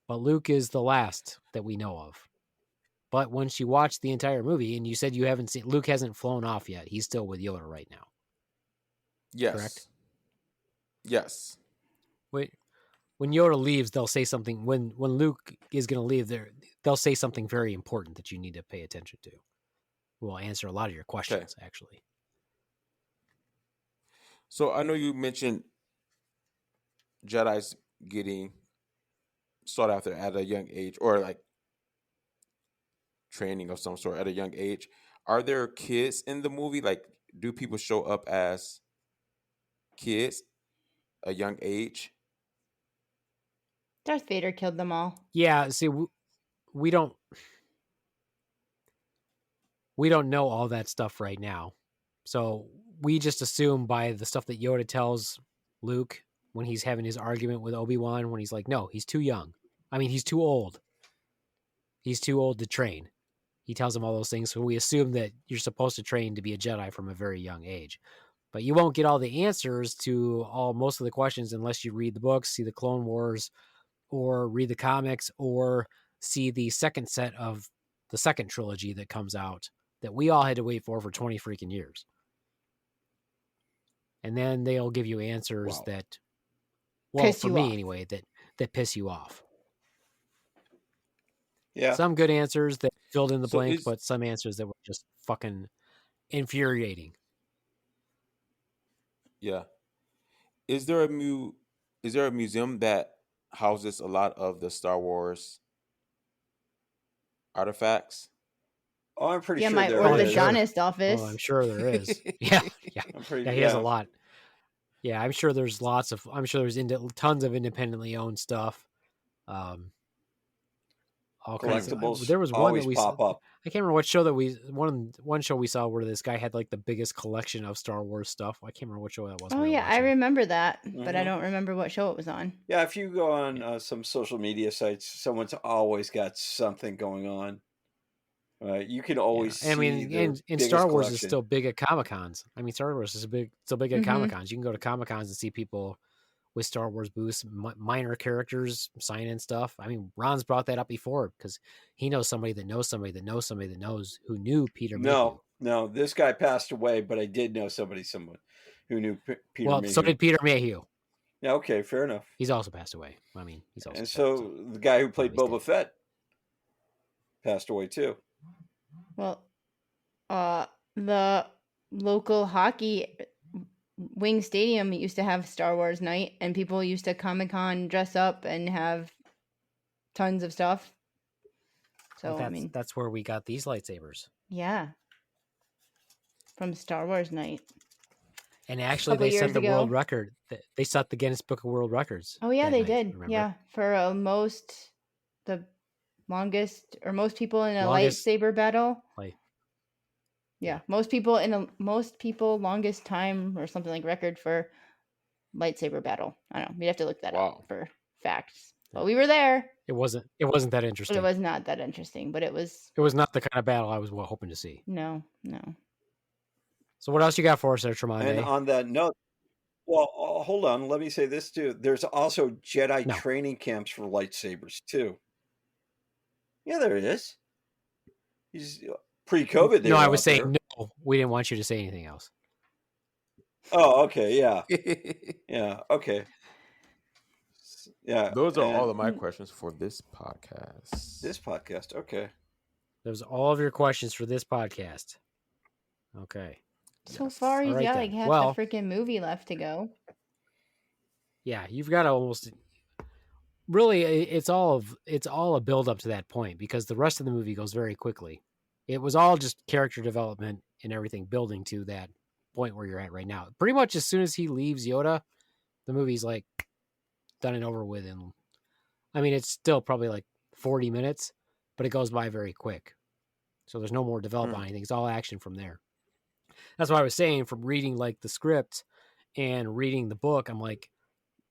But Luke is the last that we know of. But once you watch the entire movie, and you said you haven't seen, Luke hasn't flown off yet. He's still with Yoda right now. Yes. Correct? Yes. Wait, when Yoda leaves, they'll say something. When Luke is going to leave, they'll say something very important that you need to pay attention to. We'll answer a lot of your questions, actually. So I know you mentioned Jedi's getting sought after at a young age, or like training of some sort at a young age. Are there kids in the movie? Like, do people show up as kids a young age? Darth Vader killed them all. Yeah, see, we don't know all that stuff right now. So we just assume by the stuff that Yoda tells Luke when he's having his argument with Obi-Wan, when he's like, no, he's too young. I mean, he's too old. He's too old to train. He tells him all those things. So we assume that you're supposed to train to be a Jedi from a very young age. But you won't get all the answers to most of the questions unless you read the books, see the Clone Wars, or read the comics, or see the second set of the second trilogy that comes out that we all had to wait for 20 freaking years. And then they'll give you answers that, well, Piss for you me off. anyway, that piss you off. Yeah. Some good answers that filled in the So blank, but some answers that were just fucking infuriating. Yeah. Is there a museum that houses a lot of the Star Wars artifacts? Oh, I'm pretty Yeah, sure my there is. orthodontist office. Oh, I'm sure there is. Yeah. He has a lot. Yeah, I'm sure there's there's tons of independently owned stuff. All kinds of, Collectibles there was one always that we pop up. I can't remember what show that one show we saw where this guy had like the biggest collection of Star Wars stuff. I can't remember what show that was. Oh yeah, I remember that, but I don't remember what show it was on. Yeah, if you go on some social media sites, someone's always got something going on. You can always see. I mean, and Star Wars is still big at Comic-Cons. I mean, Star Wars is still big at Comic-Cons. You can go to Comic-Cons and see people with Star Wars booths, minor characters signing stuff. I mean, Ron's brought that up before because he knows somebody that knows somebody that knows somebody that knows who knew Peter Mayhew. No, this guy passed away, but I did know someone who knew Peter Mayhew. Well, so did Peter Mayhew. Yeah, okay, fair enough. He's also passed away. I mean, he's also. And so the guy who played Boba Fett passed away too. Well, the local hockey Wing Stadium used to have Star Wars night, and people used to Comic-Con dress up and have tons of stuff. So, Well, I mean, that's where we got these lightsabers. yeah. From Star Wars night. And actually, Couple they set years the ago. world record. They set the Guinness Book of World Records. Oh, yeah, that they night, did. remember? Yeah, for the longest, or most people in a Longest- lightsaber battle. Like, Yeah, most people longest time or something like record for lightsaber battle. I don't know. We'd have to look that Wow. up for facts. But we were there. it wasn't that But interesting. it was not that interesting. But it was. It was not the kind of battle I was hoping to see. No. So what else you got for us there, And Tromondae? on that note, well, hold on. Let me say this too. There's also Jedi No. training camps for lightsabers too. Yeah, there is. Pre-COVID. They No, were I was out saying there. no. We didn't want you to say anything else. Oh, okay. Yeah. Yeah. Okay. Yeah. Those are all and of my questions for this podcast. This podcast. Okay. Those are all of your questions for this podcast. Okay. So Yes. far, he's All right, got then. like half Well- the freaking movie left to go. Yeah, you've got almost. Really, it's all a build up to that point because the rest of the movie goes very quickly. It was all just character development and everything building to that point where you're at right now. Pretty much as soon as he leaves Yoda, the movie's like done and over with. And I mean, it's still probably like 40 minutes, but it goes by very quick. So there's no more development on anything. It's all action from there. That's what I was saying from reading like the script and reading the book. I'm like,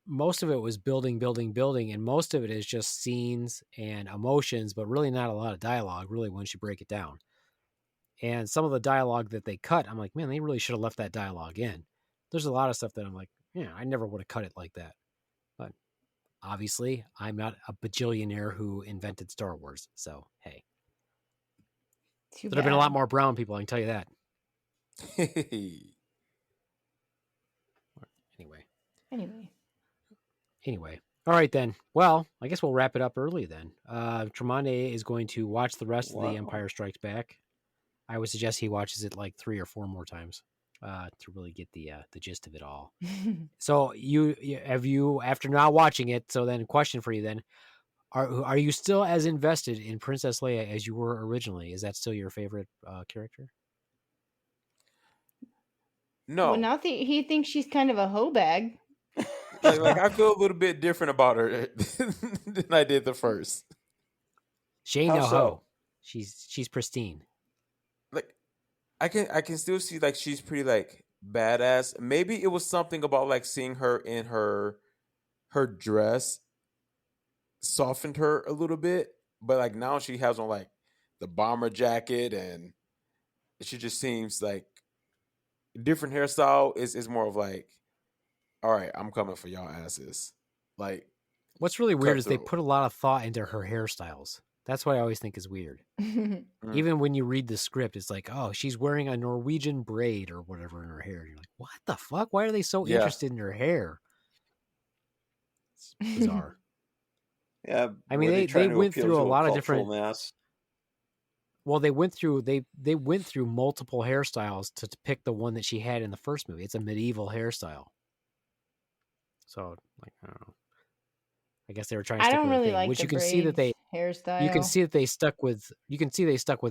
most of it was building, and most of it is just scenes and emotions, but really not a lot of dialogue, really, once you break it down. And some of the dialogue that they cut, I'm like, man, they really should have left that dialogue in. There's a lot of stuff that I'm like, yeah, I never would have cut it like that. But obviously, I'm not a bajillionaire who invented Star Wars. So, hey, Too there'd have been a lot bad. more brown people, I can tell you that. Anyway. All right, then. Well, I guess we'll wrap it up early then. Tromondae is going to watch the rest of The Empire Strikes Back. I would suggest he watches it like 3 or 4 more times to really get the gist of it all. So you after not watching it, so then question for you then, are you still as invested in Princess Leia as you were originally? Is that still your favorite character? No. Well, now he thinks she's kind of a hoe bag. like I feel a little bit different about her than I did the first. She ain't How no so? hoe. She's pristine. Like I can still see like she's pretty like badass. Maybe it was something about like seeing her in her dress softened her a little bit, but like now she has on like the bomber jacket and she just seems like different hairstyle is more of like, all right, I'm coming for y'all asses. Like, what's really weird cut is they through. put a lot of thought into her hairstyles. That's what I always think is weird. Even when you read the script, it's like, oh, she's wearing a Norwegian braid or whatever in her hair. You're like, what the fuck? Why are they so Yeah. interested in her hair? It's bizarre. Yeah. I mean, were they trying to went appeal through a to lot of cultural different. mass? Well, they went through multiple hairstyles to pick the one that she had in the first movie. It's a medieval hairstyle. So, like, I don't know. I guess they were trying to I stick don't with really the thing, like which the you can see that they hairstyle. you can see that they stuck with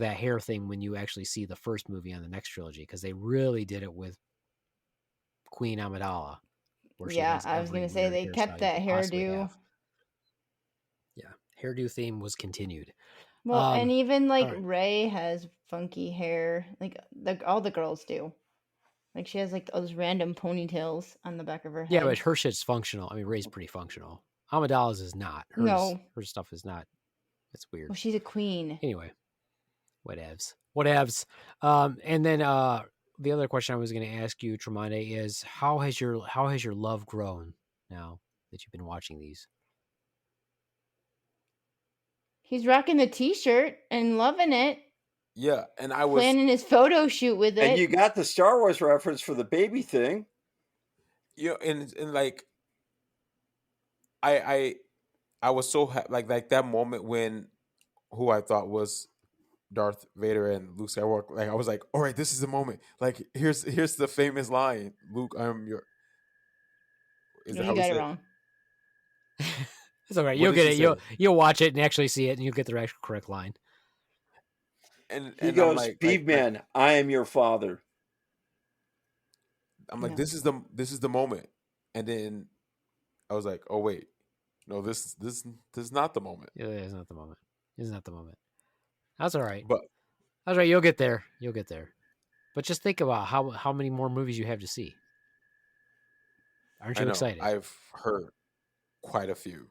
that hair thing when you actually see the first movie on the next trilogy, because they really did it with Queen Amidala. Where she Yeah, has I was every gonna say weird they hairstyle kept you that could possibly hairdo. have. Yeah, hairdo theme was continued. Well, and even like all right. Rey has funky hair, like all the girls do. Like she has like those random ponytails on the back of her head. Yeah, but her shit's functional. I mean, Rey's pretty functional. Amidala's is not. No. Her stuff is not. It's weird. Well, she's a queen. Anyway, whatevs. And then the other question I was going to ask you, Tromondae, is how has your love grown now that you've been watching these? He's rocking the T-shirt and loving it. Yeah, and I was planning his photo shoot with it. And you got the Star Wars reference for the baby thing. and like I was so like that moment when who I thought was Darth Vader and Luke Skywalker, like I was like, all right, this is the moment. Like here's the famous line, Luke, I'm your. Is No, that you how he got it said? wrong. It's all right. What You'll did get she it. say? You'll watch it and actually see it, and you'll get the actual correct line. And He I'm goes, like, Beaveman, I am your father. I'm like, No. this is the moment. And then I was like, oh wait, no, this is not the moment. Yeah, it's not the moment. It's not the moment. That's all right. But That's right. You'll get there. You'll get there. But just think about how many more movies you have to see. Aren't I you know excited? I've heard quite a few.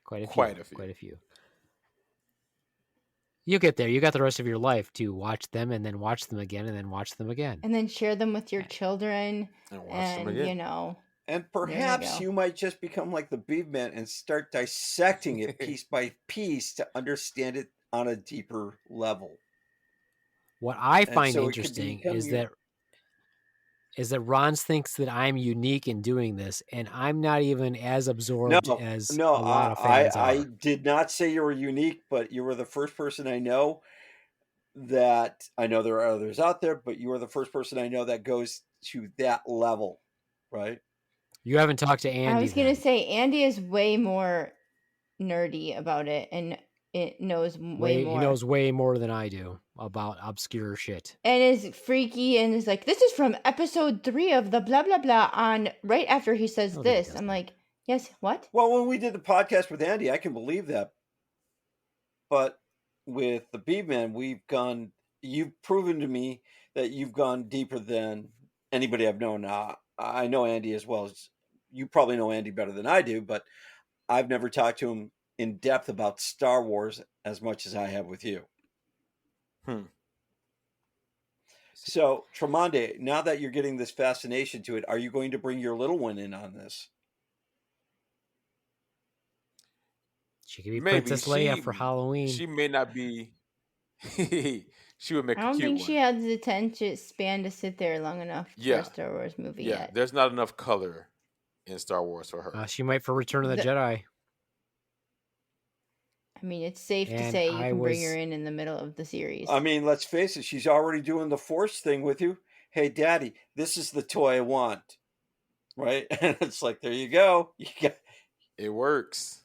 Quite a few. Quite a few. Quite a few. You'll get there. You got the rest of your life to watch them and then watch them again and then watch them again. And then share them with your children. And watch them again. You know. And perhaps go. you might just become like the Beaveman and start dissecting it piece by piece to understand it on a deeper level. What I And find so it could interesting become is your- that Ron thinks that I'm unique in doing this, and I'm not even as absorbed as a lot of fans I are. did not say you were unique, but you were the first person I know that I know there are others out there, but you are the first person I know that goes to that level, right? You haven't talked to Andy. I was gonna say Andy is way more nerdy about it, and it knows way more. He knows way more than I do about obscure shit. And is freaky and is like, this is from episode 3 of the blah blah blah on right after he says No, he this. doesn't. I'm like, yes, what? Well, when we did the podcast with Andy, I can believe that. But with the Beaveman, you've proven to me that you've gone deeper than anybody I've known. I know Andy as well as you probably know Andy better than I do, but I've never talked to him in depth about Star Wars as much as I have with you. So, Tromondae, now that you're getting this fascination to it, are you going to bring your little one in on this? She could be Maybe Princess Leia for Halloween. She may not be. She would make I a don't cute think one. she has the attention span to sit there long enough for a Star Wars movie yet. There's not enough color in Star Wars for her. She might for Return of the Jedi. I mean, it's safe to say you can bring her in the middle of the series. I mean, let's face it, she's already doing the Force thing with you. Hey, Daddy, this is the toy I want. Right? And it's like, there you go. It works.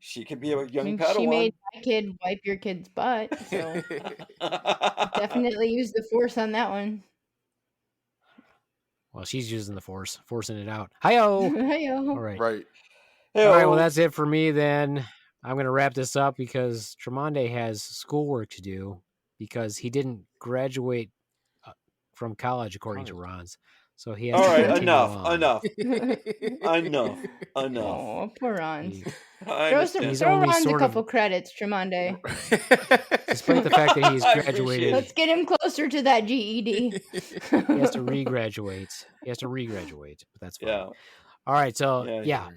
She could be a young Padawan. She made my kid wipe your kid's butt, so definitely use the Force on that one. Well, she's using the Force, forcing it out. Hi-yo! Hi-yo. All right. Right. All right, well, that's it for me then. I'm going to wrap this up because Tromondae has schoolwork to do because he didn't graduate from college, according to Ron's. So he has All to right, continue enough. Oh, poor Ron. Throw Ron a couple credits, Tremondae. Despite the fact that he's graduated. Let's get him closer to that GED. He has to re-graduate. But that's fine. Yeah. All right, so yeah.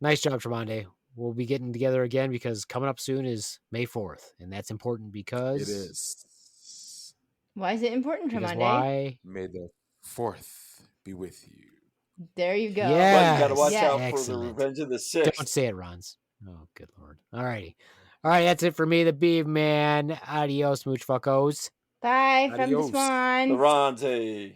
Nice job, Tromondae. We'll be getting together again because coming up soon is May 4th, and that's important because it is. Why is it important, Tromondae? Why? May the 4th be with you. There you go. Yeah, well, you got to watch out for excellent. the Revenge of the Sith. Don't say it, Rons. Oh, good Lord. All righty. All right, that's it for me, the Beaveman. Adios, mooch fuckos. Bye from the Adios. Swan. The Ronze.